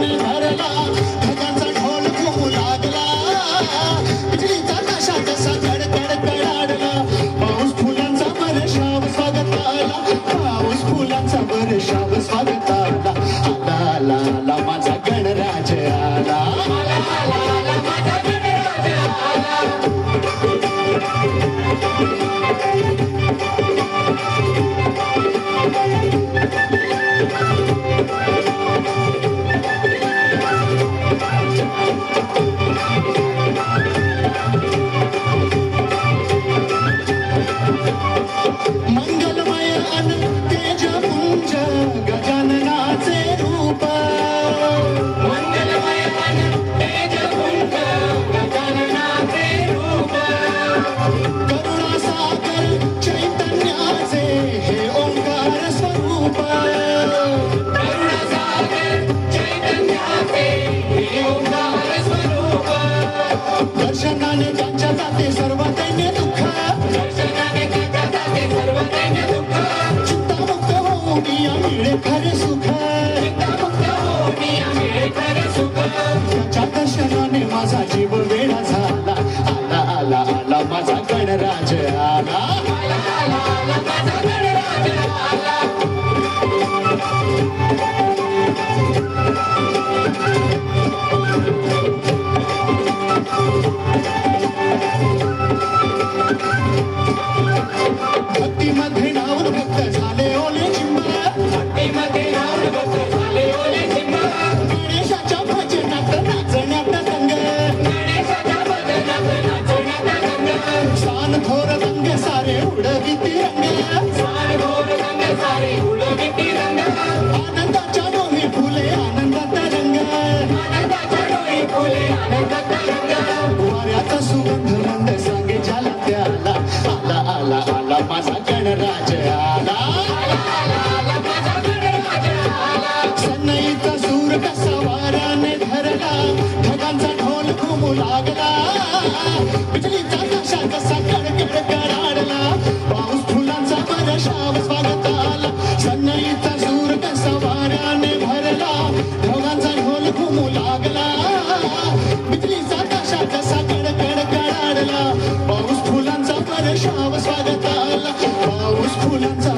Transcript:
सवाराने भरला ढगांचा ढोल घुमू लागला बिजलीचा ताशा कसा कडकड कडाडला पाऊस फुलांचा बरशाव स्वागताला पाऊस फुलांचा बरशाव स्वागताला आला आला आला माझा गणराज आला आला आला आला माझा गणराज आला मंगलमय अन तेजपुंज गजाननाचे रूप मंगलमय अन तेजपुंज गजाननाचे रूप करुणासागर चैतन्याचे हे ओंकार स्वरूप करुणासागर चैतन्याचे हे ओंकार स्वरूप दर्शनाने त्यांच्या जाते सर्व दैन्य दुःख दर्शनाने त्यांच्या जाते सर्व दैन्य दुःख चिंतामुक्त होऊन या मिळे खरे सुख चिंतामुक्त होऊन या मिळे खरे सुख त्याच्या दर्शनाने माझा जीव वेडा झाला आला आला आला माझा गणराज आला आला आला आला माझा गणराज आला भक्तीमध्ये नावून भक्त झाले ओले चिंब भक्तीमध्ये नावून भक्त झाले ओले चिंब गणेशाच्या भजनात नाचण्यात रंग गणेशाच्या भजनात नाचण्यात रंग सान थोर रंग सारे उडविती रंग सान थोर रंग सारे उडविती रंग आनंदाच्या डोही फुले आनंदात रंग आनंदाच्या डोही फुले आनंदात रंग वाऱ्याचा सुगंध मंद सांगे झाला त्याला आला आला आला माझा गणराज आला आला आला आला माझा गणराज आला सन्नाईचा सूर कसा वाऱ्याने धरला ढगांचा ढोल घुमू लागला बिजलीचा ताशा कसा कडकड कडाडला पाऊस फुलांचा बरशाव स्वागताला सन्नाईचा सूर कसा वाऱ्याने भरला ढगांचा ढोल घुमू लागला बिजलीचा ताशा कसा कडकड कडाडला पाऊस फुलांचा बरशाव स्वागताला पाऊस फुलांचा